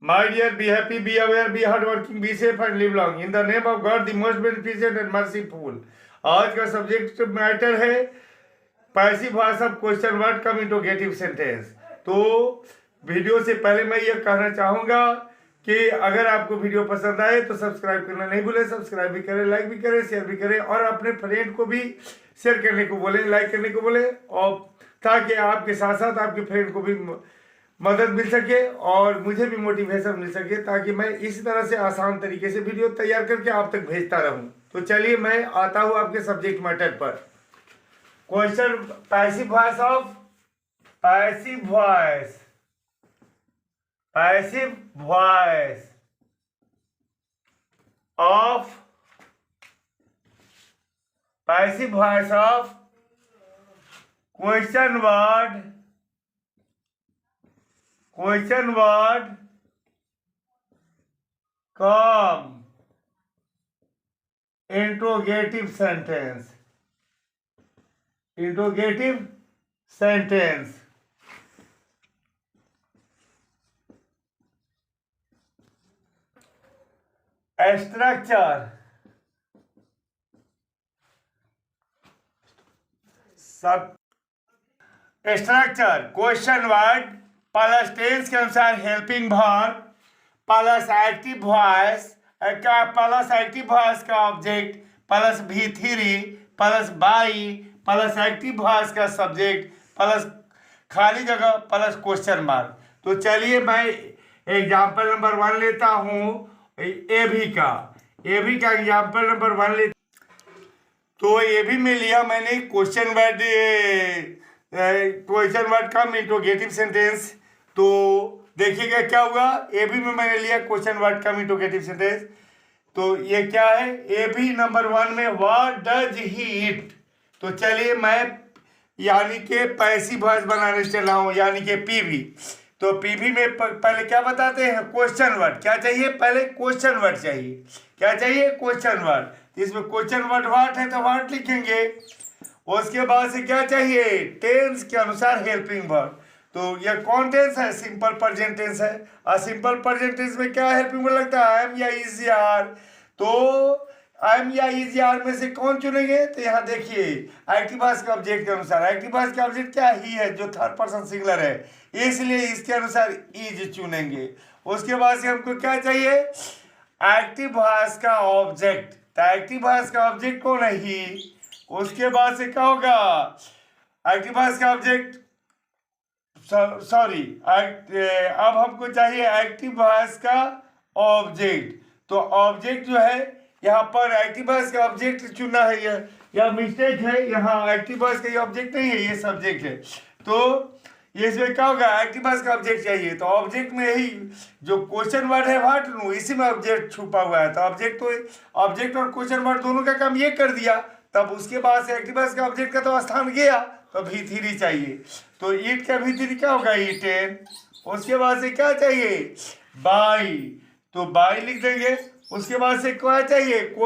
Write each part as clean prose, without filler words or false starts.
My dear, be happy, be aware, be hardworking, be safe and live long. In the name of God, the most beneficent and merciful. आज का subject matter है passive voice of question word cum interrogative sentence. तो video से पहले मैं ये कहना चाहूँगा कि अगर आपको वीडियो पसंद आए तो सब्सक्राइब करना नहीं भूलें। सब्सक्राइब भी करें, लाइक भी करें, शेयर भी करें और अपने फ्रेंड को भी शेयर करने को बोलें, लाइक करने को बोलें, और ताकि आपके साथ साथ आपके फ्रेंड को भी मदद मिल सके और मुझे भी मोटिवेशन मिल सके, ताकि मैं इसी तरह से आसान तरीके से वीडियो तैयार करके आप तक भेजता रहूं। तो चलिए मैं आता हूं आपके सब्जेक्ट मैटर पर। Question passive voice of passive voice of question word cum interrogative sentence. Structure question word plus tense के अनुसार helping verb plus active voice plus active voice का object plus V3 plus by plus active voice का subject plus खाली जगह plus question mark. तो चलिए मैं example number 1 लेता हूँ। एभी का एग्जाम्पल नंबर 1 लेता। तो एभी में लिया मैंने question word cum interrogative sentence. तो देखिएगा क्या हुआ। ए बी में मैंने लिया question word cum interrogative sentence. तो ये क्या है, ए बी नंबर 1 में व्हाट डज ही ईट। तो चलिए मैं यानी कि पैसिव वॉइस बनाने चला हूँ, यानी कि पीवी। तो पीवी में पहले क्या बताते हैं, क्वेश्चन वर्ड। क्या चाहिए, पहले क्वेश्चन वर्ड चाहिए। क्या चाहिए, क्वेश्चन वर्ड। तो इसमें क्वेश्चन वर्ड व्हाट है तो व्हाट लिखेंगे। उसके बाद से क्या चाहिए, टेंस के अनुसार हेल्पिंग वर्ब। तो यह कौन टेंस है, सिंपल प्रेजेंट टेंस है। और सिंपल प्रेजेंट टेंस में क्या हेल्पिंग वर्ब लगता है, एम या इज या आर। तो एम या इज या आर में से कौन चुनेंगे, तो यहाँ देखिए एक्टिव वॉइस के ऑब्जेक्ट के अनुसार। एक्टिव वॉइस का ऑब्जेक्ट क्या ही है, जो थर्ड पर्सन सिंगुलर है, इसलिए इसके अनुसार इज चुनेंगे। उसके बाद से हमको क्या चाहिए, एक्टिव वॉइस का ऑब्जेक्ट। तो एक्टिव वॉइस का ऑब्जेक्ट कौन है, ही। उसके बाद से क्या होगा, एक्टिव वॉइस का ऑब्जेक्ट अब हमको चाहिए एक्टिव वॉइस का ऑब्जेक्ट। तो ऑब्जेक्ट जो है यहाँ पर एक्टिव वॉइस का ऑब्जेक्ट चुनना है, यह मिस्टेक है। यहाँ एक्टिव वॉइस का ये ऑब्जेक्ट नहीं है, ये सब्जेक्ट है। तो ये इसमें क्या होगा, एक्टिव वॉइस का ऑब्जेक्ट चाहिए। तो ऑब्जेक्ट में ही जो क्वेश्चन वर्ड है व्हाट लूँ, इसी में ऑब्जेक्ट छुपा हुआ है। तो ऑब्जेक्ट और क्वेश्चन वर्ड दोनों का काम ये कर दिया। तब उसके बाद से एक्टिव वॉइस का ऑब्जेक्ट का तो स्थान गया, तो V3 चाहिए। तो ईट का V3 क्या होगा, ईटेन। उसके बाद से क्या चाहिए, बाई। तो बाई लिख देंगे। उसके बाद से क्या चाहिए, अब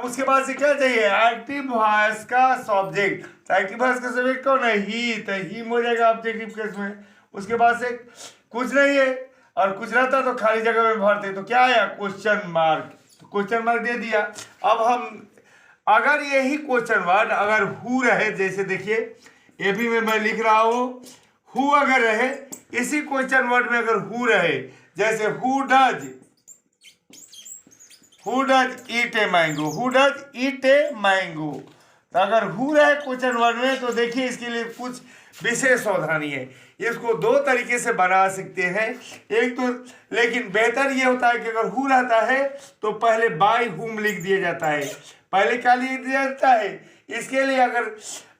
उसके बाद से क्या चाहिए, एक्टिव वॉइस का सब्जेक्ट। तो एक्टिव वॉइस का सब्जेक्ट कौन है, ही। तो ही हो जाएगा ऑब्जेक्टिव केस में। उसके बाद से कुछ नहीं है, और कुछ रहता तो खाली जगह में भरते। तो क्या आया, क्वेश्चन मार्क। तो क्वेश्चन मार्क दे दिया। अब हम अगर यही क्वेश्चन वर्ड अगर हु रहे, जैसे देखिए ए बी में मैं लिख रहा हूं, हु अगर रहे, इसी क्वेश्चन वर्ड में अगर हु रहे, जैसे who does eat a mango. तो अगर हु रहे क्वेश्चन वर्ड में, तो देखिए इसके लिए कुछ विशेष सावधानी है। इसको दो तरीके से बना सकते हैं। एक तो, लेकिन बेहतर ये होता है कि अगर हु रहता है तो पहले बाय हुम लिख दिया जाता है। पहले क्या लिख दिया जाता है, इसके लिए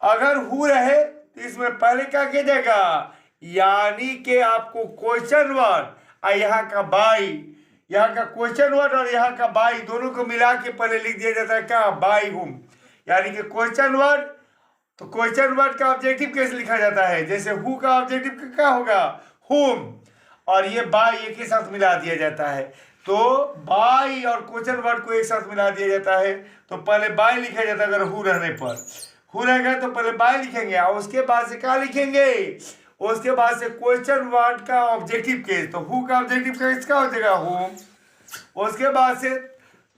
अगर हु रहे तो इसमें पहले क्या किया जाएगा, यानी कि आपको क्वेश्चन वर्ड और यहाँ का बाई, यहाँ का क्वेश्चन वर्ड और यहाँ का बाई दोनों को मिला के पहले लिख दिया जाता है, क्या, बाई हुम। यानी कि क्वेश्चन वर्ड, तो क्वेश्चन वर्ड का ऑब्जेक्टिव कैसे लिखा जाता है, जैसे हु का ऑब्जेक्टिव क्या होगा, हुम, और ये बाई एक ही साथ मिला दिया जाता है। तो बाई और क्वेश्चन वर्ड को एक साथ मिला दिया जाता है। तो पहले बाई लिखा जाता है अगर हु रहने पर। हु रहेगा तो पहले बाय लिखेंगे और उसके बाद से क्या लिखेंगे, उसके बाद से क्वेश्चन वर्ड का ऑब्जेक्टिव केस, तो हु का ऑब्जेक्टिव केस क्या हो जाएगा, होम। उसके बाद से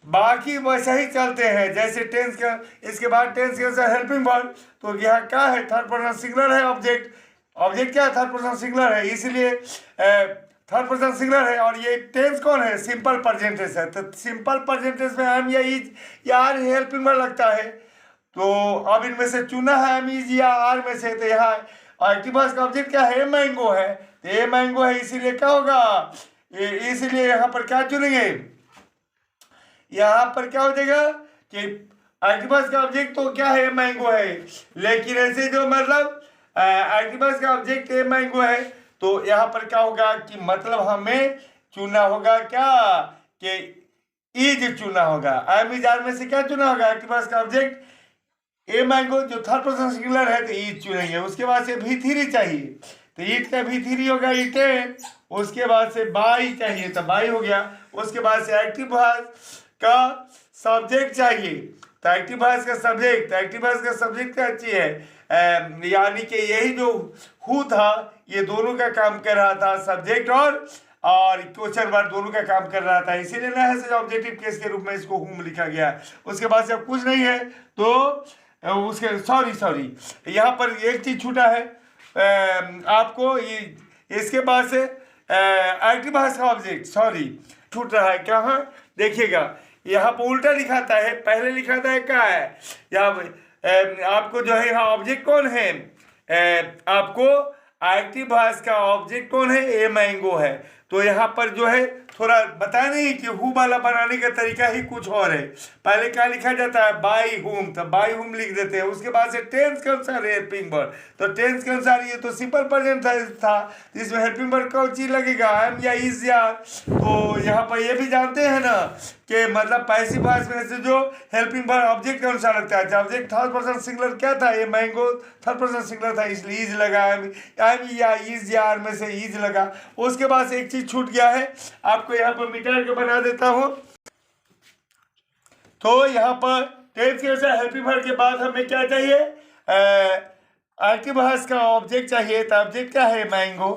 बाकी वैसे ही चलते हैं जैसे टेंस का, इसके बाद टेंस के अनुसार हेल्पिंग वर्ड, तो यह क्या है, थर्ड पर्सन सिंगुलर है ऑब्जेक्ट। ऑब्जेक्ट क्या है, थर्ड पर्सन सिंगुलर है, इसलिए थर्ड पर्सन सिंगुलर है। और ये टेंस कौन है, सिंपल प्रेजेंट टेंस है। तो सिंपल प्रेजेंट टेंस में एम या इज या आर हेल्पिंग वर्ड लगता है। तो अब इनमें से चुना है एम इज या आर में से, तो यहाँ एक्टिव वॉइस का ऑब्जेक्ट क्या है, ए मैंगो है। तो ए मैंगो है, इसीलिए क्या होगा, इसीलिए यहाँ पर क्या चुनेंगे, यहाँ पर क्या हो जाएगा कि एक्टिवस का ऑब्जेक्ट तो क्या है, मैंगो है। लेकिन ऐसे जो मतलब एक्टिवस का ऑब्जेक्ट ए मैंगो है, तो यहाँ पर क्या होगा कि मतलब हमें चुना होगा क्या, कि इज चुना होगा। एम इज आर में से क्या चुना होगा, एक्टिवस का ऑब्जेक्ट ए मैंगो, जो थर्ड पर्सन सिंगुलर है तो इज चुनेंगे। उसके बाद से भी थ्री चाहिए, तो ईट का भी थ्री होगा इटेन। उसके बाद से बाई चाहिए, तो बाई हो गया। उसके बाद से एक्टिव वॉइस का सब्जेक्ट चाहिए, तो एक्टिव वॉइस का सब्जेक्ट, तो एक्टिव वॉइस का सब्जेक्ट क्या चाहिए, यानी कि यही जो हु था, ये दोनों का काम कर रहा था, सब्जेक्ट और क्वेश्चन वर्ड दोनों का काम कर रहा था, इसीलिए ना है ऑब्जेक्टिव केस के रूप में इसको हुम लिखा गया। उसके बाद से अब कुछ नहीं है, तो उसके सॉरी यहाँ पर एक चीज छूटा है आपको, इसके बाद से एक्टिव वॉइस का ऑब्जेक्ट छूट रहा है। क्या है देखिएगा, यहाँ पर उल्टा लिखाता है, पहले लिखाता है क्या है, यहाँ आपको जो है यहाँ ऑब्जेक्ट कौन है, आपको एक्टिव वॉइस का ऑब्जेक्ट कौन है, ए मैंगो है। तो यहाँ पर जो है थोड़ा बताया नहीं कि हु वाला बनाने का तरीका ही कुछ और है। पहले क्या लिखा जाता है, बाई हुम, तो बाई हुम लिख देते हैं। उसके बाद से टेंस के अनुसार हेल्पिंग वर्ड, तो टेंस के अनुसार ये तो सिंपल प्रेजेंट था, जिसमें हेल्पिंग वर्ड कौन चीज लगेगा, एम या इज या। तो यहाँ पर ये भी जानते हैं ना कि मतलब पैसिव वॉइस में से जो हेल्पिंग वर्ड ऑब्जेक्ट के अनुसार लगता है, ऑब्जेक्ट थर्ड पर्सन सिंगुलर क्या था, ये मैंगो थर्ड पर्सन सिंगुलर था, इसलिए इज लगा, एम या इज या आर में से इज लगा। उसके बाद से एक चीज छूट गया है, आपको यहाँ पर मिटा के बना देता हूं। तो यहाँ पर टेंस के अनुसार हेल्पिंग वर्ड के बाद हमें क्या चाहिए, एक्टिव वॉइस का ऑब्जेक्ट चाहिए, तो ऑब्जेक्ट क्या है, मैंगो।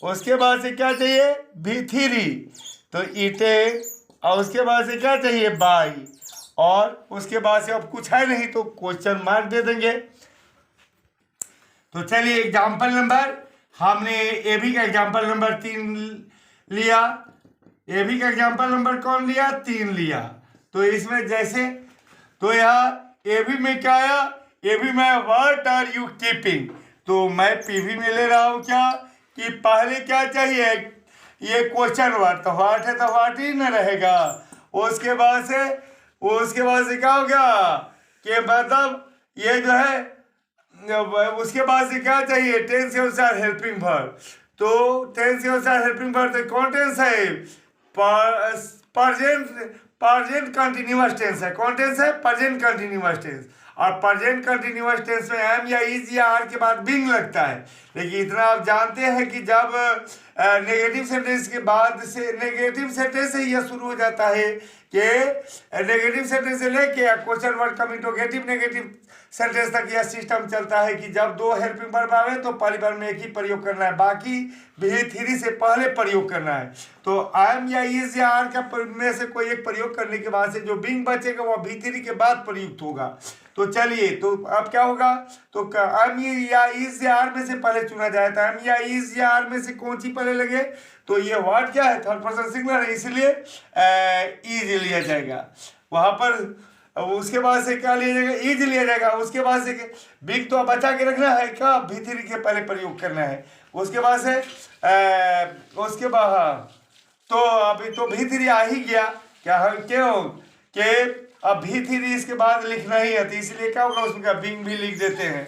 उसके बाद से क्या चाहिए, भी थ्री, तो ईटे। और उसके बाद से क्या चाहिए, बाई। और उसके बाद से अब कुछ है नहीं तो क्वेश्चन मार्क दे देंगे। तो चलिए एग्जाम्पल नंबर, हमने ए बी का एग्जाम्पल नंबर 3 लिया, ए बी का एग्जाम्पल नंबर कौन लिया, 3 लिया। तो इसमें जैसे, तो यहाँ ए बी में क्या आया, ए बी में व्हाट आर यू कीपिंग, तो मैं पी वी में ले रहा हूँ क्या, कि पहले क्या चाहिए, ये क्वेश्चन वर्ड, तो व्हाट है तो व्हाट ही न रहेगा। उसके बाद से क्या हो गया कि मतलब ये जो है, उसके बाद से क्या चाहिए, टेंस के अनुसार हेल्पिंग वर्ड, तो टेंस के अनुसार हेल्पिंग वर्ड तो कौन टेंस है, प्रेजेंट कंटिन्यूअस टेंस है। कौन टेंस है, प्रेजेंट कंटिन्यूअस टेंस। और प्रेजेंट कंटिन्यूअस टेंस में एम या इज या आर के बाद बिंग लगता है। लेकिन इतना आप जानते हैं कि जब नेगेटिव सेंटेंस के बाद से, नेगेटिव सेंटेंस से यह शुरू हो जाता है कि नेगेटिव सेंटेंस से लेके क्वेश्चन वर्ड कम इंटरोगेटिव नेगेटिव सेंटेंस तक यह सिस्टम चलता है कि जब दो हेल्पिंग वर्ब आवे तो पहली बार में एक ही प्रयोग करना है, बाकी भी थ्री से पहले प्रयोग करना है। तो एम या इज या आर का में से कोई एक प्रयोग करने के बाद से जो बिंग बचेगा वह भी थ्री के बाद प्रयुक्त होगा। तो चलिए, तो अब क्या होगा, तो एम या इज या आर में से पहले चुना जाए, तो एम या इज या आर में से कौन सी पहले लगे, तो ये वर्ड क्या है, थर्ड पर्सन सिंगुलर है, इसलिए इज लिया जाएगा वहां पर। उसके बाद से क्या लिया जाएगा, इज लिया जाएगा। उसके बाद से बिग तो बचा के रखना है क्या, भी थ्री के पहले प्रयोग करना है। उसके बाद से उसके बाद तो अभी तो भी थ्री आ ही गया, क्या क्यों कि अब भी थ्री इसके बाद लिखना ही है, तो इसलिए क्या होगा, उसमें बिंग भी लिख देते हैं,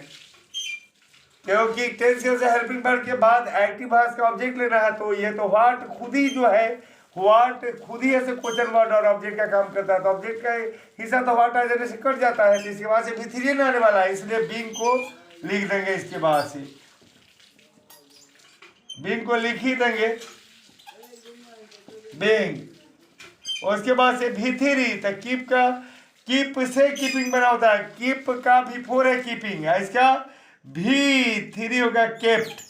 क्योंकि टेंस से हेल्पिंग वर्ब के बाद एक्टिव वॉइस का ऑब्जेक्ट लेना है। तो ये तो व्हाट खुद ही जो है, व्हाट खुद ही ऐसे क्वेश्चन वर्ड और ऑब्जेक्ट का काम करता है, तो ऑब्जेक्ट का हिस्सा तो व्हाट आ जाने से कट जाता है, तो इसके बाद से भी थ्री में आने वाला है, इसलिए बिंग को लिख देंगे। इसके बाद से बिंग को लिख ही देंगे, बिंग। उसके बाद से भी थ्री, तो कीप का, कीप से कीपिंग बना होता है, कीप का भी फोर है कीपिंग है, इसका V3 होगा केप्ट।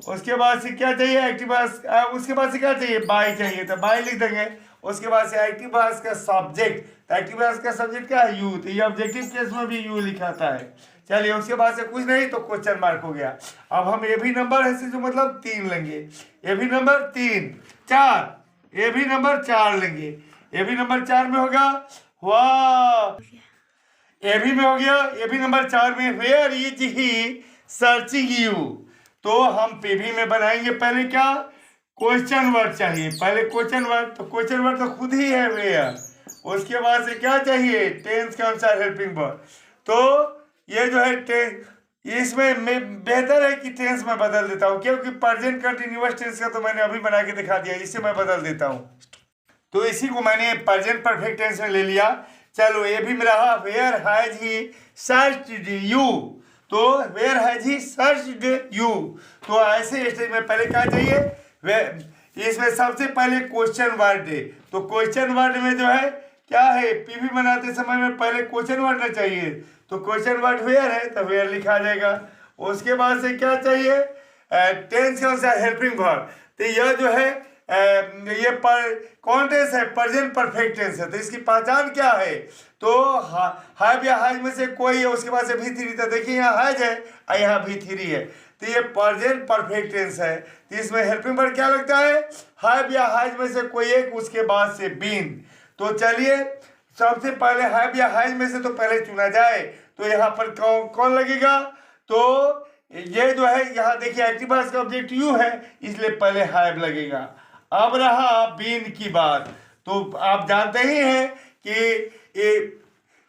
उसके बाद से क्या चाहिए एक्टिव भार्ब, उसके बाद से क्या चाहिए बाय चाहिए, तो बाय लिख देंगे। उसके बाद से एक्टिव भार्ब का सब्जेक्ट, तो एक्टिव भार्ब का सब्जेक्ट क्या है यू, तो ये ऑब्जेक्टिव केस में भी यू लिखाता है। चलिए उसके बाद से कुछ नहीं तो क्वेश्चन मार्क हो गया। अब हम ए भी नंबर है जो मतलब 3 लेंगे, ए भी नंबर 3 4, ए भी नंबर 4 लेंगे। ए भी नंबर 4 में होगा वाह, ए भी में हो गया। ए भी नंबर 4 में where is he searching you, तो हम पीवी में बनाएंगे पहले क्या क्वेश्चन वर्ड चाहिए, पहले क्वेश्चन वर्ड, तो क्वेश्चन वर्ड तो खुद ही है वेयर। उसके बाद से क्या चाहिए टेंस के अनुसार हेल्पिंग वर्ड, तो ये जो है टेंस, इसमें मैं बेहतर है कि टेंस में बदल देता हूँ, क्योंकि प्रेजेंट कंटिन्यूअस टेंस का तो मैंने अभी बना के दिखा दिया, इसे मैं बदल देता हूँ। तो इसी को मैंने प्रेजेंट परफेक्ट टेंस में ले लिया। चलो ये भी रहा where has he searched you, तो where has he searched you, तो ऐसे स्टेज में पहले क्या चाहिए, इसमें सबसे पहले क्वेश्चन वर्ड है, तो क्वेश्चन वर्ड में जो है क्या है पीवी बनाते समय में पहले क्वेश्चन वर्ड ना चाहिए, तो क्वेश्चन वर्ड वेयर है तो वेयर लिखा जाएगा। उसके बाद से क्या चाहिए टेंस के अनुसार हेल्पिंग वर्ब, तो यह जो है ये कौन टेंस है प्रेजेंट परफेक्ट टेंस है, तो इसकी पहचान क्या है, तो हैव या हैज में से कोई है, उसके बाद से V3, तो देखिए यहाँ हैज है और यहाँ V3 है, तो ये प्रेजेंट परफेक्ट टेंस है, तो इसमें हेल्पिंग वर्ब क्या लगता है हैव या हैज में से कोई एक, उसके बाद से बीन। तो चलिए सबसे पहले हैव या हैज में से तो पहले चुना जाए, तो यहाँ पर कौन लगेगा, तो ये जो है यहाँ देखिए एक्टिव वॉइस का ऑब्जेक्ट यू है, इसलिए पहले हैव लगेगा। अब रहा बीन की बात, तो आप जानते ही हैं कि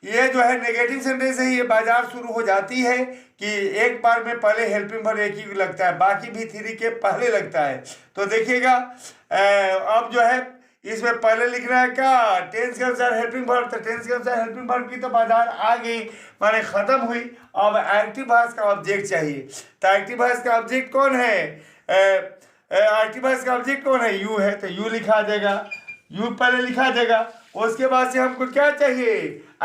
ये जो है नेगेटिव सेंटेंस है, ये बाजार शुरू हो जाती है कि एक बार में पहले हेल्पिंग वर्ब एक ही लगता है, बाकी V3 के पहले लगता है। तो देखिएगा अब जो है इसमें पहले लिखना है क्या टेंस के अनुसार हेल्पिंग वर्ब, तो टेंस के अनुसार हेल्पिंग वर्ब की तो बाजार आ गई माने खत्म हुई। अब एक्टिव वॉइस का ऑब्जेक्ट चाहिए, तो एक्टिव वॉइस का ऑब्जेक्ट कौन है, एक्टिव वॉइस का ऑब्जेक्ट कौन है यू है, तो यू लिखा जाएगा, यू पहले लिखा जाएगा। उसके बाद से हमको क्या चाहिए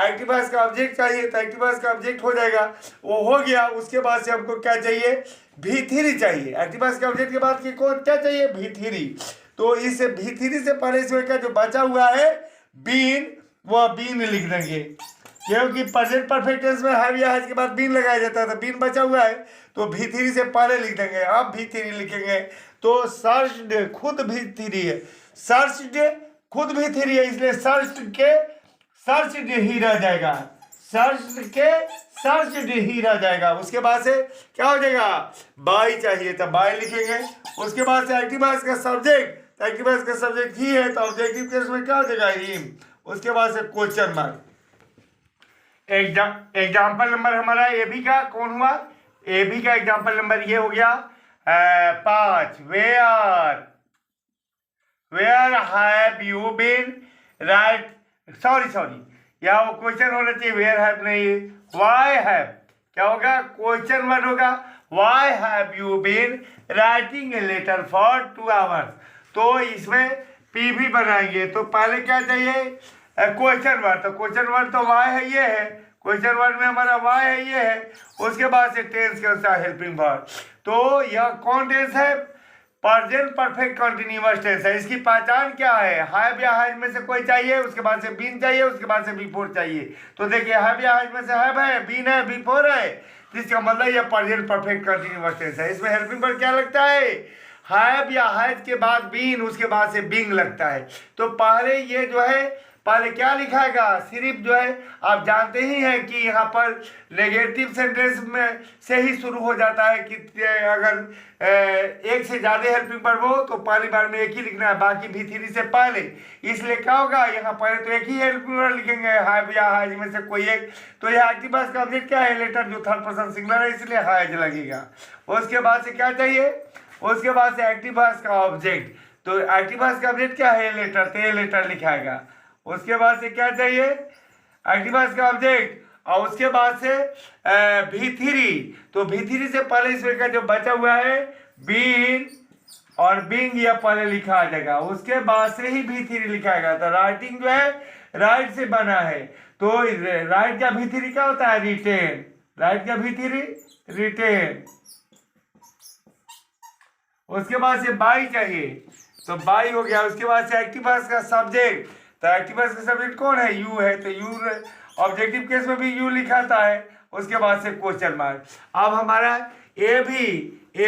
एक्टिव वॉइस का ऑब्जेक्ट चाहिए, तो एक्टिव वॉइस का ऑब्जेक्ट हो जाएगा, वो हो गया। उसके बाद से हमको क्या चाहिए V3 चाहिए, एक्टिव वॉइस के ऑब्जेक्ट के बाद की को क्या चाहिए V3, तो इस V3 से पहले इसमें का जो बचा हुआ है बीन, वह बीन लिख देंगे, क्योंकि प्रेजेंट परफेक्ट टेंस में हैव या हैज के बाद बीन लगाया जाता है, तो बीन बचा हुआ है तो V3 से पहले लिख देंगे। अब V3 लिखेंगे तो सर्च्ड खुद V3 है, सर्च्ड खुद V3 है, इसलिए सर्च्ड ही रह जाएगा, सर्च्ड के सर्च्ड ही रह जाएगा। उसके बाद से क्या हो जाएगा बाय चाहिए, तो बाय लिखेंगे। उसके बाद से एक्टिव वॉइस का सब्जेक्ट, तो एक्टिव वॉइस का सब्जेक्ट ही है, तो ऑब्जेक्टिव केस में क्या हो जाएगा हिम। उसके बाद से क्वेश्चन मार्क। एग्जाम्पल नंबर हमारा ए बी का कौन हुआ, ए बी का एग्जाम्पल नंबर ये हो गया 5, where have you been right, sorry यहाँ वो क्वेश्चन होना चाहिए, वेयर हैव नहीं, वाई हैव क्या होगा क्वेश्चन वर्ड होगा, why have you been writing a letter for 2 hours, तो इसमें पीवी बनाएंगे। तो पहले क्या चाहिए क्वेश्चन वर्ड, तो क्वेश्चन वर्ड तो वाई है, ये है क्वेश्चन वर्ड में हमारा वाई है, ये है। उसके बाद से टेंस के अनुसार हेल्पिंग वर्ब, तो यह कौन टेंस है प्रेजेंट परफेक्ट कंटिन्यूअस टेंस है। इसकी पहचान क्या है हैव या हैज में से कोई चाहिए, उसके बाद से बीन चाहिए, उसके बाद से बिफोर चाहिए। तो देखिए हैव या हैज में से हैव है, बीन है, बिफोर है, जिसका मतलब यह प्रेजेंट परफेक्ट कंटिन्यूअस टेंस है। इसमें हेल्पिंग वर्ब क्या लगता है हैव या हैज के बाद बीन, उसके बाद से बीइंग लगता है। तो पहले ये जो है पहले क्या लिखाएगा सिर्फ जो है आप जानते ही हैं कि यहाँ पर नेगेटिव सेंटेंस में से ही शुरू हो जाता है कि अगर एक से ज़्यादा हेल्पिंग वर्ब हो तो पहली बार में एक ही लिखना है, बाकी V3 से पहले। इसलिए क्या होगा यहाँ पहले तो एक ही हेल्पिंग वर्ब लिखेंगे हैव या हैज में से कोई एक, तो यह एक्टिव वॉइस का ऑब्जेक्ट क्या है लेटर, जो थर्ड पर्सन सिंगुलर है इसलिए हैज लगेगा। उसके बाद से क्या चाहिए, उसके बाद से एक्टिव वॉइस का ऑब्जेक्ट, तो एक्टिव वॉइस का ऑब्जेक्ट क्या है लेटर, तो ये लेटर लिखाएगा। उसके बाद से क्या चाहिए एक्टिव वॉइस का ऑब्जेक्ट, और उसके बाद से V3, तो V3 से पहले इसमें का जो बचा हुआ है बीन और बीइंग यह पहले लिखा आ जाएगा, उसके बाद से ही V3 लिखाएगा। तो राइटिंग जो है राइट से बना है, तो राइट का V3 क्या होता है रिटेन, राइट का भी3 रिटेन। उसके बाद से बाई चाहिए, तो बाई हो गया। उसके बाद से एक्टिव वॉइस का सब्जेक्ट, तो एक्टिव वॉइस का सब्जेक्ट कौन है? यू है, तो यू ऑब्जेक्टिव केस में भी यू लिखाता है। उसके बाद से क्वेश्चन मार्क। अब हमारा ए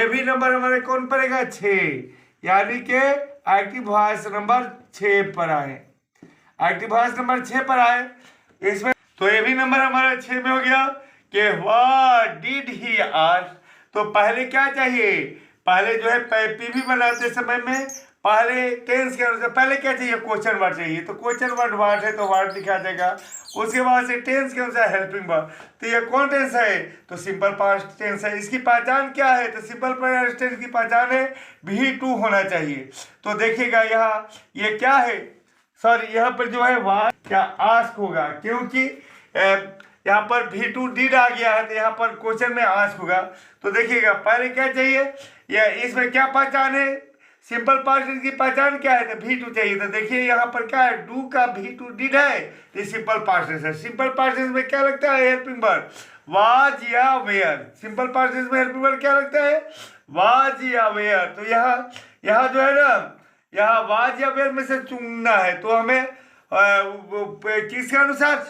भी नंबर हमारे कौन पड़ेगा? 6, यानी कि एक्टिव वॉइस नंबर 6 पर आए। एक्टिव वॉइस नंबर 6 पर आए इसमें, तो ए भी नंबर हमारा 6 में हो गया कि व्हाट डिड ही आस्क। तो पहले क्या चाहिए? पहले जो है पीवी बनाते समय में पहले टेंस के अनुसार पहले क्या चाहिए? क्वेश्चन वर्ड चाहिए, तो क्वेश्चन वर्ड वाट है तो वाट लिखा जाएगा। उसके बाद से टेंस के अनुसार हेल्पिंग वर्ब, तो ये कौन टेंस है? तो सिंपल पास्ट टेंस है। इसकी पहचान क्या है? तो सिंपल पास्ट टेंस की पहचान है भी2 होना चाहिए। तो देखिएगा यहाँ ये क्या है, सॉरी यहाँ पर जो है वाट क्या आस्क होगा, क्योंकि यहाँ पर भी2 डिड आ गया है, तो यहाँ पर क्वेश्चन में आस्क होगा। तो देखिएगा पहले क्या चाहिए, या इसमें क्या पहचान है? सिंपल पास्ट टेंस की पहचान क्या है? तो भी2 चाहिए। तो देखिए यहाँ पर क्या है, डू का भी2 डिड है, ये सिंपल पास्ट टेंस है। सिंपल पास्ट टेंस में क्या लगता है? हेल्पिंग वर्ब, वाज या वेयर। सिंपल पास्ट टेंस में हेल्पिंग वर्ब क्या लगता है? वाज या वेयर। तो यहाँ जो है ना, यहाँ वाज या वेयर में से चुनना है, तो हमें किसके अनुसार?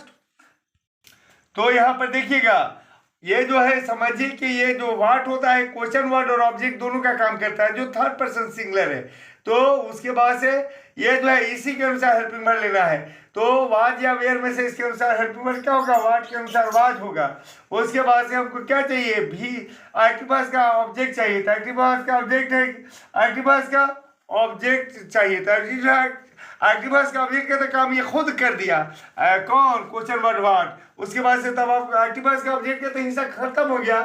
तो यहाँ पर देखिएगा ये जो है, समझिए कि ये जो वाट होता है क्वेश्चन वर्ड और ऑब्जेक्ट दोनों का काम करता है, जो थर्ड पर्सन सिंगुलर है। तो उसके बाद से ये जो है इसी के अनुसार हेल्पिंग वर्ड लेना है। तो वाज या वेयर में से इसके अनुसार हेल्पिंग वर्ड क्या होगा? वाट के अनुसार वाज होगा। उसके बाद से हमको क्या चाहिए? भी एक्टिव वॉइस का ऑब्जेक्ट चाहिए, तो एक्टिव वॉइस का ऑब्जेक्ट है, एक्टिव वॉइस का ऑब्जेक्ट चाहिए, तो एक्टिव वॉइस का ऑब्जेक्ट का तो काम ये खुद कर दिया। कौन? क्वेश्चन वर्ड वाट। उसके बाद से तब आप एक्टिव वॉइस का ऑब्जेक्ट का तो हिस्सा खत्म हो गया,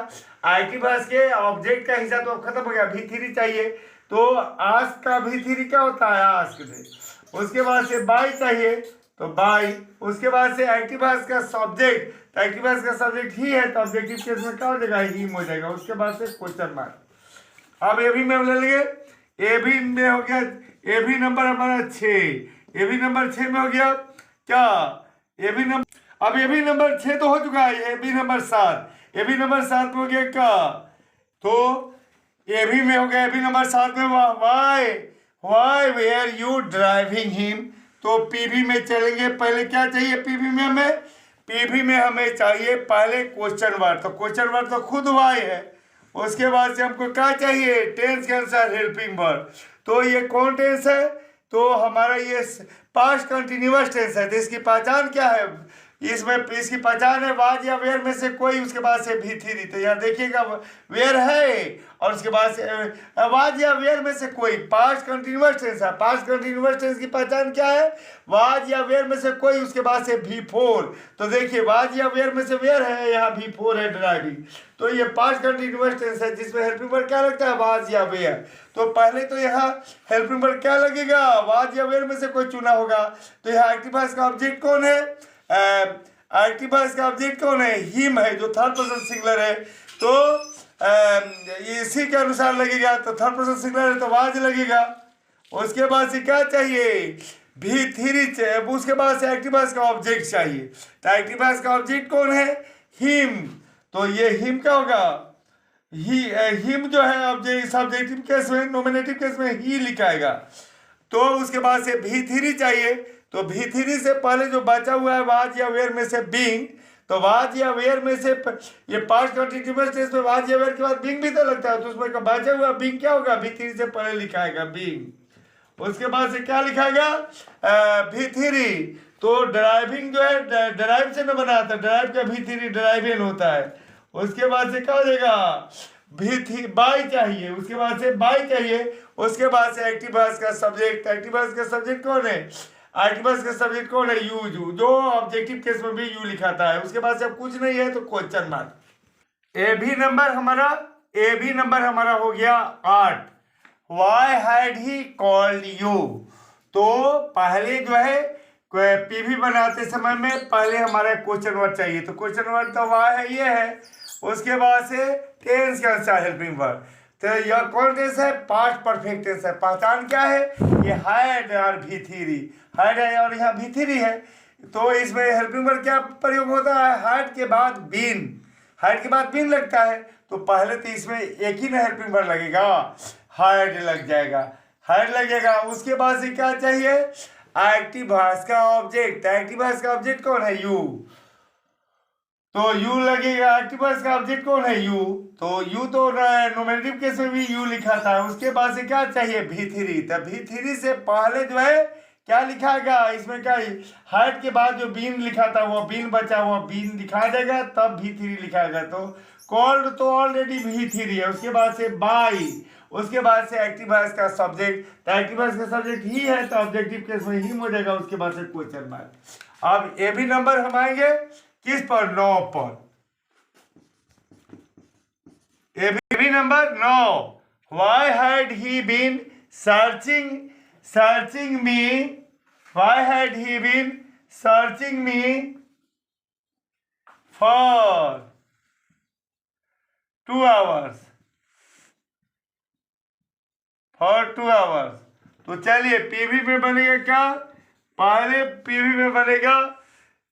एक्टिव वॉइस के ऑब्जेक्ट का हिस्सा तो खत्म हो गया। भी3 चाहिए, तो आस्क का भी3 क्या होता है? आस्क दे। उसके बाद से बाई चाहिए, तो बाई। उसके बाद से एक्टिव वॉइस का सब्जेक्ट, तो एक्टिव वॉइस का सब्जेक्ट ही है, तो ऑब्जेक्टिव केस में क्या हो जाएगा? हिम हो जाएगा। उसके बाद से क्वेश्चन मार्क। अब ये भी मैं ले लिए, ए भी में हो गया, ए भी नंबर हमारा 6, ए भी नंबर 6 में हो गया क्या? ए भी नंबर, अब ए भी नंबर 6 तो हो चुका है, ए भी नंबर 7, ए भी नंबर 7 में हो गया क्या? तो ए भी में हो गया, ए भी नंबर 7 में why were you driving him. तो पीवी में चलेंगे, पहले क्या चाहिए पीवी में हमें? पीवी में हमें चाहिए पहले क्वेश्चन वर्ड, तो क्वेश्चन वर्ड तो खुद वाई है। उसके बाद से हमको क्या चाहिए? टेंस के अनुसार हेल्पिंग वर्ब। तो ये कौन टेंस है? तो हमारा ये पास्ट कंटिन्यूअस टेंस है। तो इसकी पहचान क्या है? इसमें इसकी पहचान है वाज या वेयर में से कोई, उसके बाद से भी3। तो यहाँ देखिएगा वेयर है, और उसके बाद से वाज या वेयर में से कोई, पास्ट कंटिन्यूअस टेंस है। पास्ट कंटिन्यूअस टेंस की पहचान क्या है? वाज या वेयर में से कोई, उसके बाद से भी4। तो देखिए वाज या वेयर में से वेयर है, यहाँ भी4 है ड्राइविंग। तो ये पास्ट कंटिन्यूअस टेंस है जिसमें हेल्पिंग वर्ब क्या लगता है? वाज या वेयर। तो पहले तो यहाँ हेल्पिंग वर्ब क्या लगेगा? वाज या वेयर में से कोई चुना होगा। तो यहाँ एक्टिव वॉइस का ऑब्जेक्ट कौन है? एक्टिव वॉइस का ऑब्जेक्ट कौन है? हिम है, जो थर्ड पर्सन सिंगुलर है। तो इसी के अनुसार लगेगा, तो थर्ड पर्सन सिंगुलर है तो वाज लगेगा। उसके बाद से क्या चाहिए? भी3। उसके बाद से एक्टिव वॉइस का ऑब्जेक्ट चाहिए, तो एक्टिव वॉइस का ऑब्जेक्ट कौन है? हिम। तो ये हिम क्या होगा? हिम जो है ऑब्जेक्ट सब्जेक्टिव केस में, नॉमिनेटिव केस में ही लिखाएगा। तो उसके बाद से भी3 चाहिए, तो भी3 से पहले जो बचा हुआ है वाज या वेयर में से बीइंग, तो वाज या वेयर में से ये पास्ट कंटिन्यूअस टेंस में वाज या वेयर के बाद बीइंग भी तो लगता है, तो उसमें का बचा हुआ बीइंग क्या होगा? भी3 से पहले लिखाएगा बीइंग। उसके बाद से क्या लिखाएगा? भी3। तो ड्राइविंग जो है ड्राइव से न बना था, ड्राइव का भी3 ड्राइविंग होता है। उसके बाद से क्या हो जाएगा? भी3 बाई चाहिए, उसके बाद से बाई चाहिए। उसके बाद से एक्टिव वॉइस का सब्जेक्ट, एक्टिव वॉइस का सब्जेक्ट कौन है? एक्टिव वॉइस का सब्जेक्ट कौन है? यू, जो ऑब्जेक्टिव केस में भी यू लिखाता है। उसके बाद से अब कुछ नहीं है तो क्वेश्चन मार्क। ए भी नंबर हमारा हो गया 8। Why had he called you. तो पहले जो है पीवी बनाते समय में पहले हमारा क्वेश्चन वर्ड चाहिए, तो क्वेश्चन वर्ड तो वाई है, ये है। उसके बाद से टेंस के अनुसार हेल्पिंग वर्ब, तो यह कौन टेंस है? पास्ट परफेक्ट टेंस है। पहचान क्या है? ये हैड और भी3, हैड है और यहाँ भी3 है। तो इसमें हेल्पिंग वर्ब क्या प्रयोग होता है? हैड के बाद बीन, हाइड के बाद बीन लगता है, तो पहले तो इसमें एक ही ना हेल्पिंग वर्ब लगेगा, हाइड लग जाएगा, हाइड लगेगा। उसके बाद से क्या चाहिए, एक्टिव भार्ब का ऑब्जेक्ट। एक्टिव भार्ब का ऑब्जेक्ट कौन है, यू, तो यू लगेगा। एक्टिव भार्ब का ऑब्जेक्ट कौन है, यू, तो यू तो नोमिनेटिव केस में भी यू लिखा था। उसके बाद से क्या चाहिए, V3। तो V3 से पहले जो है क्या लिखाएगा, इसमें क्या हाइड के बाद जो बीन लिखा था वो बीन बचा हुआ बीन लिखा जाएगा, तब V3 लिखाएगा। तो कॉल्ड तो ऑलरेडी V3 है। उसके बाद से बाई, उसके बाद से एक्टिव वॉइस का सब्जेक्ट, तो एक्टिव वॉइस का सब्जेक्ट ही है तो ऑब्जेक्टिव केस में ही हो जाएगा। उसके बाद से क्वेश्चन मार्क। अब ये भी नंबर हम आएंगे किस पर, 9 पर। ये भी number 9। Why had he been searching me? Why had he been searching me for 2 hours? For 2 hours। तो चलिए पीवी में बनेगा क्या, पहले पीवी में बनेगा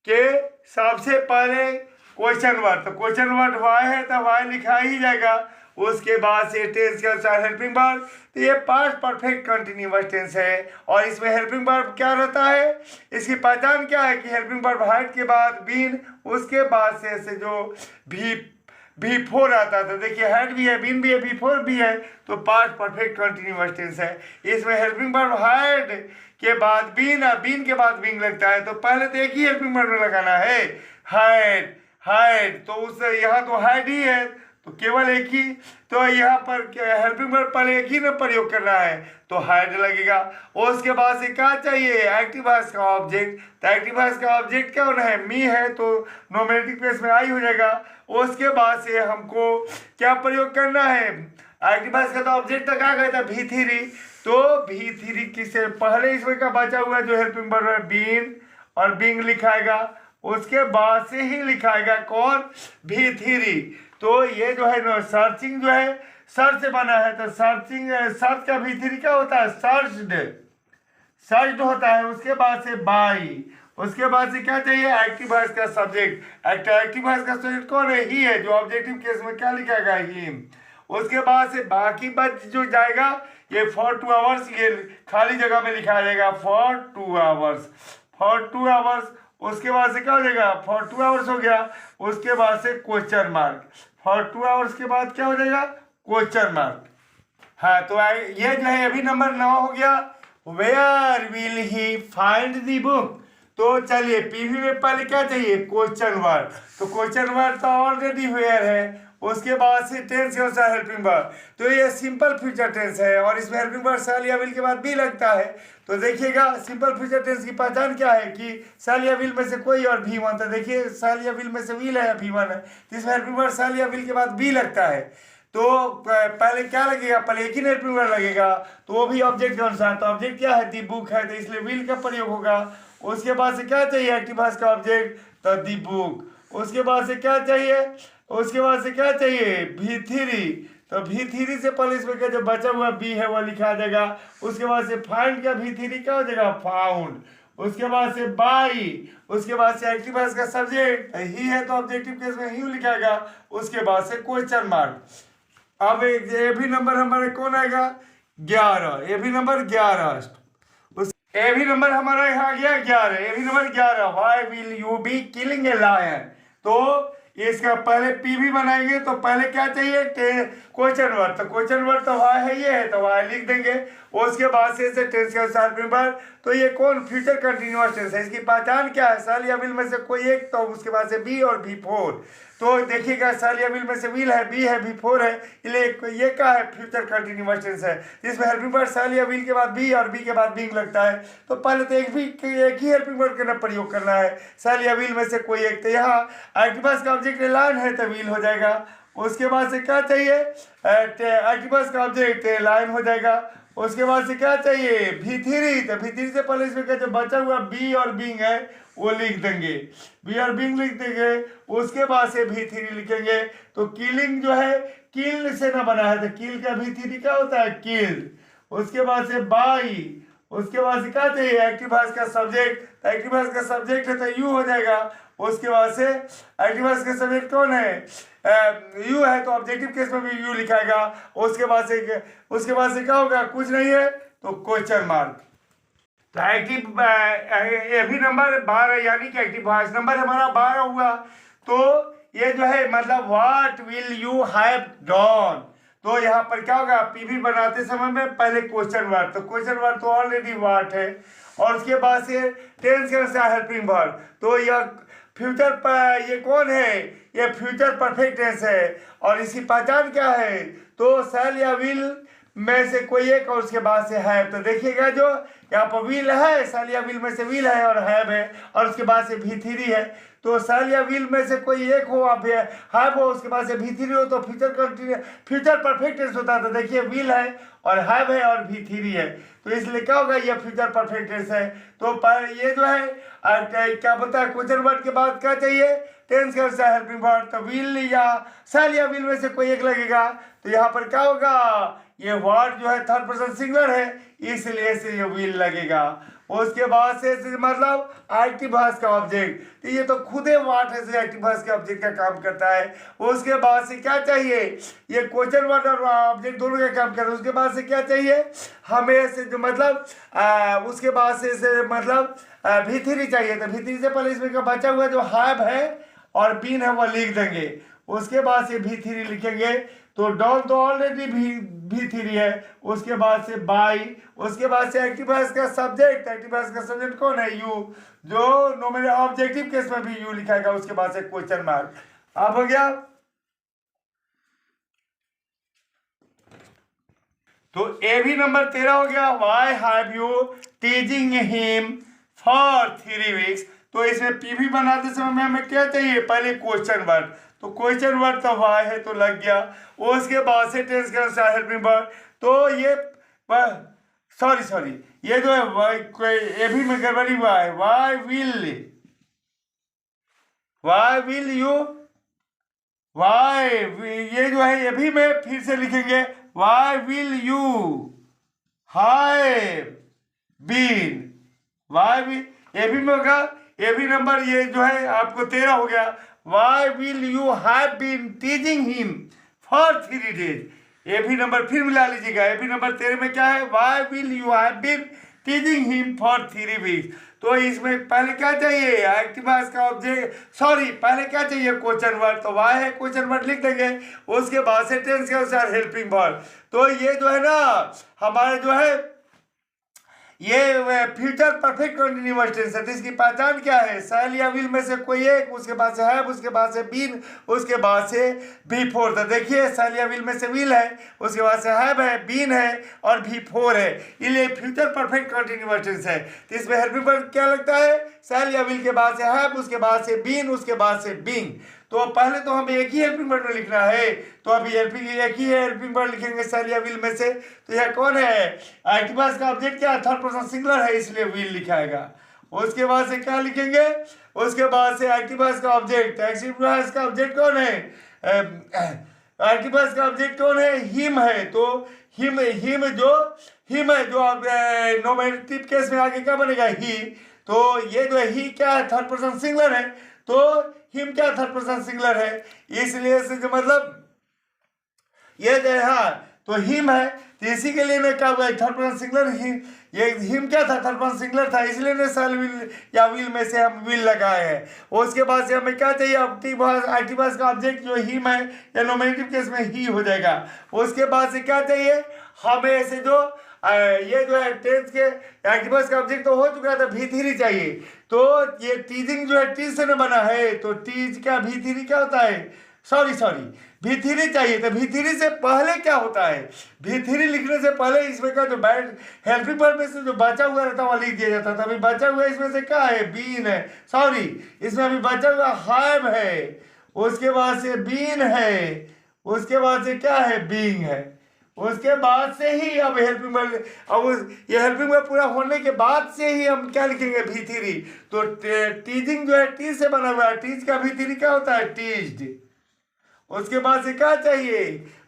कि सबसे पहले क्वेश्चन वर्ड, तो क्वेश्चन वर्ड वाई है तो वाई लिखा ही जाएगा। उसके बाद से टेंस के अनुसार हेल्पिंग वर्ब, तो ये पास्ट परफेक्ट कंटिन्यूअस टेंस है। और इसमें हेल्पिंग वर्ब क्या रहता है, इसकी पहचान क्या है कि हेल्पिंग वर्ब हाइड के बाद बीन, उसके बाद से जो V4 आता था। देखिए हेड भी है, बीन भी है, V4 भी है, तो पास्ट परफेक्ट कंटिन्यूअस टेंस है। इसमें हेल्पिंग वर्ब हाइड के बाद बीन, बीन के बाद बीन लगता है, तो पहले तो एक ही हेल्पिंग वर्ब लगाना है, हाइड। हाइड तो उस यहाँ तो हाइड ही है, तो केवल एक ही, तो यहाँ पर हेल्पिंग वर्ब पहले एक ही में प्रयोग करना है, तो हाइड लगेगा। और उसके बाद से क्या चाहिए, एक्टिव वॉइस का ऑब्जेक्ट। तो एक्टिव वॉइस का ऑब्जेक्ट क्या होना है, मी है, तो नोमिनेटिव केस में आई हो जाएगा। उसके बाद से हमको क्या प्रयोग करना है, एक्टिव वॉइस का तो ऑब्जेक्ट तक आ गया था V3, तो V3 किसे पहले इसमें का बचा हुआ जो हेल्पिंग वर्ब है बीन और बीइंग लिखाएगा, उसके बाद से ही लिखाएगा कौन, V3। तो ये जो है ना सर्चिंग जो है सर्च से बना है, तो सर्चिंग सर्च का V3 क्या होता है, सर्च्ड होता है। उसके बाद से बाई, उसके बाद से क्या चाहिए, एक्टिव वॉइस का सब्जेक्ट। एक्टिव वॉइस का सब्जेक्ट कौन है, ही है, जो ऑब्जेक्टिव केस में क्या लिखाएगा, हिम। उसके बाद से बाकी बात जो जाएगा ये for 2 आवर्स, ये खाली जगह में लिखा जाएगा for 2 आवर्स, for 2 आवर्स। उसके बाद से क्या हो जाएगा, for 2 आवर्स हो गया। उसके बाद से क्वेश्चन मार्क, for 2 आवर्स के बाद क्या हो जाएगा, क्वेश्चन मार्क। हाँ तो ये जो है अभी नंबर 9 हो गया। Where will he find the book. तो चलिए पीवी में पहले क्या चाहिए, क्वेश्चन वर्ड, तो क्वेश्चन वर्ड तो ऑलरेडी वेयर है। उसके बाद से टेंस के अनुसार हेल्पिंग वर्ब, तो ये सिंपल फ्यूचर टेंस है और इसमें हेल्पिंग वर्ब शैल या विल के बाद भी लगता है। तो देखिएगा सिंपल फ्यूचर टेंस की पहचान क्या है कि शैल या विल में से कोई और V1, तो देखिए शैल या विल में से विल है या V1 है, तो इसमें हेल्पिंग वर्ब शैल या विल के बाद भी लगता है। तो पहले क्या लगेगा, पहले एक ही हेल्पिंग वर्ब लगेगा, तो वो भी ऑब्जेक्ट के अनुसार। तो ऑब्जेक्ट क्या है, दी बुक है, तो इसलिए विल का प्रयोग होगा। उसके बाद से क्या चाहिए, एक्टिव वॉइस का ऑब्जेक्ट, तो दी बुक। उसके बाद से क्या चाहिए, उसके बाद से क्या चाहिए, V3, तो V3 से पहले इसमें क्या जो बचा हुआ बी है वो लिखा जाएगा। उसके बाद से फाइंड का V3 क्या हो जाएगा, फाउंड। उसके बाद से बाई, उसके बाद से एक्टिव वॉइस का सब्जेक्ट ही है, तो ऑब्जेक्टिव केस में ही लिखाएगा। उसके बाद से क्वेश्चन मार्क। अब ये भी नंबर हमारे कौन आएगा, 11, ये भी नंबर 11। ये भी नंबर हमारा यहाँ गया 11, ये भी number 11। Why will you be killing a lion. तो इसका पहले पीवी बनाएंगे, तो पहले क्या चाहिए, क्वेश्चन वर्ड, तो क्वेश्चन वर्ड तो वाई है, ये है तो वाई लिख देंगे। उसके बाद से टेंस के अनुसार वर्ब, तो ये कौन, फ्यूचर कंटिन्यूअस टेंस है। इसकी पहचान क्या है, शैल या विल में से कोई एक, तो उसके बाद से बी और V4। तो देखिएगा शैल या विल में से विल है, बी है, V4 है, इसलिए ये क्या है, फ्यूचर कंटिन्यूअस टेंस है, जिसमें हेल्पिंग वर्ब शैल या विल के बाद बी और बी के बाद बीइंग लगता है। तो पहले तो एक ही हेल्पिंग वर्ब का प्रयोग करना है, शैल या विल में से कोई एक। तो यहाँ एक्टिव वॉइस का ऑब्जेक्ट लाइन है तो विल हो जाएगा। उसके बाद से क्या चाहिए, एक्टिव वॉइस का ऑब्जेक्ट लाइन हो जाएगा। उसके बाद से क्या चाहिए, V3, तो V3 से पहले इसमें क्या जो बचा हुआ बी और बीइंग है वो लिख देंगे, बी और बीइंग लिख देंगे। उसके बाद से V3 लिखेंगे। तो किलिंग जो है किल से ना बना है, तो किल का V3 क्या होता है, किल्ड। उसके बाद से बाई, उसके बाद से क्या चाहिए, एक्टिव वॉइस का सब्जेक्ट, तो एक्टिव वॉइस का सब्जेक्ट है तो यू हो जाएगा। उसके बाद से एक्टिव वॉइस का सब्जेक्ट कौन है, यू है, तो ऑब्जेक्टिव केस में भी यू लिखाएगा। उसके बाद से क्या होगा, कुछ नहीं है तो क्वेश्चन मार्क। तो एक्टिव ये भी नंबर 12 यानी कि एक्टिव वॉइस नंबर हमारा 12 हुआ। तो ये जो है मतलब what will you have done, तो यहाँ पर क्या होगा, पीवी बनाते समय में पहले क्वेश्चन वर्ड, तो क्वेश्चन वर्ड तो ऑलरेडी व्हाट है, और उसके बाद से टेंस के अनुसार हेल्पिंग वर्ब, तो यह फ्यूचर पर, ये कौन है, ये फ्यूचर परफेक्ट टेंस है, और इसकी पहचान क्या है, तो शैल या विल में से कोई एक और उसके बाद से है। तो देखिएगा जो यहाँ पर विल है, शैल या विल में से विल है और हैव है, और उसके बाद से भी3 है। तो शैल या विल में से कोई एक हो, आप हैव हो, उसके बाद से भी3 हो, तो फ्यूचर परफेक्ट टेंस होता है। तो देखिए विल है और हैव है और भी3 है, तो इसलिए क्या होगा, ये फ्यूचर परफेक्ट टेंस है। तो ये जो है क्या बोलता है, क्वेश्चन वर्ड के बाद क्या चाहिए, टेंस के अनुसार हेल्पिंग वर्ड, तो विल या शैल या विल में से कोई एक लगेगा। तो यहाँ पर क्या होगा, ये वर्ड जो है थर्ड पर्सन सिंगुलर है, इसलिए से ये विल लगेगा। उसके बाद से मतलब एक्टिव वॉइस का ऑब्जेक्ट, तो ये तो खुद ही वर्ड है जो एक्टिव वॉइस के ऑब्जेक्ट का काम करता है। उसके बाद से क्या चाहिए, ये क्वेश्चन वर्ड और ऑब्जेक्ट दोनों का काम करता है। उसके बाद से क्या चाहिए हमें से जो मतलब उसके बाद से मतलब भी3 चाहिए। तो भी3 से पहले इसमें का बचा हुआ जो हैव है और बीन है वो लिख देंगे। उसके बाद से भी3 लिखेंगे, तो डॉन तो ऑलरेडी भी3 है। उसके बाद से बाई, उसके बाद से एक्टिव वॉइस का सब्जेक्ट, एक्टिव वॉइस का सब्जेक्ट कौन है, यू, जो नॉमिनल ऑब्जेक्टिव केस में भी यू लिखाएगा। उसके बाद से क्वेश्चन मार्क। अब हो गया, तो ए भी नंबर 13 हो गया, Y have you टीजिंग him for 3 weeks. तो इसमें पीवी बनाते समय में हमें क्या चाहिए, पहले क्वेश्चन वर्ड, तो क्वेश्चन वर्ड तो वाई है तो लग गया। उसके बाद से टेंस के अनुसार हेल्पिंग वर्ड, तो ये सॉरी ये जो है ये भी में गड़बड़ी हुआ है, वाई विल यू, वाई ये जो है ये भी में फिर से लिखेंगे, why will you have been, why भी ये भी में होगा, ये भी नंबर ये जो है आपको 13 हो गया। Why will you have been teasing him for 3 days, ये भी नंबर फिर मिला लीजिएगा। ये भी नंबर 13 में क्या है, why will you have been teasing him for 3 weeks. तो इसमें पहले क्या चाहिए, एक्टिव वॉइस का ऑब्जेक्ट, पहले क्या चाहिए, क्वेश्चन वर्ड, तो वाई है क्वेश्चन वर्ड लिख देंगे। उसके बाद से टेंस के अनुसार हेल्पिंग वर्ड, तो ये जो है ना हमारे जो है ये फ्यूचर परफेक्ट कंटिन्यूअस टेंस है। तो इसकी पहचान क्या है, शैल या विल में से कोई एक, उसके बाद से हैव, उसके बाद से बीन, उसके बाद से भी4। तो देखिए शैल या विल में से विल है, उसके बाद से हैव है, बीन है और भी4 है, इसलिए फ्यूचर परफेक्ट कंटिन्यूअस टेंस है। तो इसमें हेल्पिंग वर्ड क्या लगता है, शैल या विल के बाद से हैव, उसके बाद से बीन, उसके बाद से बीइंग। तो पहले तो हमें एक ही हेल्पिंग वर्ड में लिखना है, तो अभी एक ही हेल्पिंग वर्ड लिखेंगे शैल या विल में से। तो यह कौन है, एक्टिव वॉइस का ऑब्जेक्ट क्या है, थर्ड पर्सन सिंगुलर है, इसलिए विल लिखाएगा। उसके बाद से क्या लिखेंगे, उसके बाद से एक्टिव वॉइस का ऑब्जेक्ट, एक्टिव वॉइस का ऑब्जेक्ट कौन है, एक्टिव वॉइस का ऑब्जेक्ट कौन है, हिम है। तो हिम है जो नॉमिनेटिव केस में आगे क्या बनेगा, ही। तो ये जो है ही क्या है, थर्ड पर्सन सिंगुलर है, तो हिम क्या थर्ड पर्सन सिंगुलर है, इसलिए से जो मतलब ये जो है, हाँ तो हिम है, तो इसी के लिए क्या हुआ, थर्ड पर्सन सिंगुलर ही, ये हिम क्या था, थर्ड पर्सन सिंगुलर था, इसलिए ने शैल विल या विल में से हम विल लगाए हैं। उसके बाद से हमें क्या चाहिए, एक्टिव वॉइस का ऑब्जेक्ट जो हिम है या नॉमिनेटिव केस में ही हो जाएगा। उसके बाद से क्या चाहिए हमें, ऐसे जो ये जो है टेंस के एक्टिव वॉइस का ऑब्जेक्ट तो हो चुका था, भी3 चाहिए। तो ये टीजिंग जो है टीज से न बना है, तो टीज का भी3 क्या होता है, सॉरी भी3 चाहिए। तो भी3 से पहले क्या होता है, भी3 लिखने से पहले इसमें का जो बैड हेल्पिंग वर्ब में से जो बचा हुआ रहता है वह लिख दिया जाता था। अभी बचा हुआ इसमें से क्या है, बीन है, इसमें अभी बचा हुआ हैव है, उसके बाद से बीन है, उसके बाद से क्या है, बीइंग है। उसके बाद से ही अब हेल्पिंग वर्ब, अब ये हेल्पिंग वर्ब पूरा होने के बाद से ही हम क्या लिखेंगे, भी3। तो टीजिंग जो है टीज से बना हुआ है, टीज का भी3 क्या होता है, टीज्ड। उसके बाद से क्या चाहिए,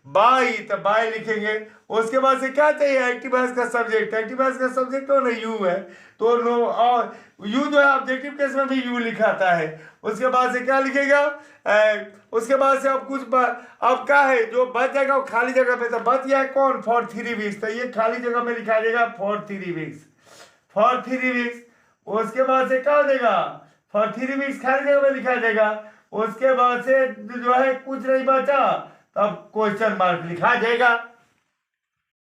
बाई, तो बाई लिखेंगे। उसके बाद से क्या चाहिए, एक्टिव वॉइस का सब्जेक्ट। एक्टिव वॉइस का सब्जेक्ट तो नहीं यू है, तो नो, और यू जो है ऑब्जेक्टिव केस में भी यू लिखाता है। उसके बाद से क्या लिखेगा, उसके बाद से अब अब क्या है जो बच जाएगा वो खाली जगह पे, तो बच गया है कौन, फॉर 3 वीक्स, तो ये खाली जगह में लिखा जाएगा फॉर 3 वीक्स, फॉर 3 वीक्स। उसके बाद से क्या हो जाएगा, फॉर 3 वीक्स खाली जगह में लिखा जाएगा। उसके बाद से जो है कुछ नहीं बचा, तब क्वेश्चन मार्क लिखा जाएगा।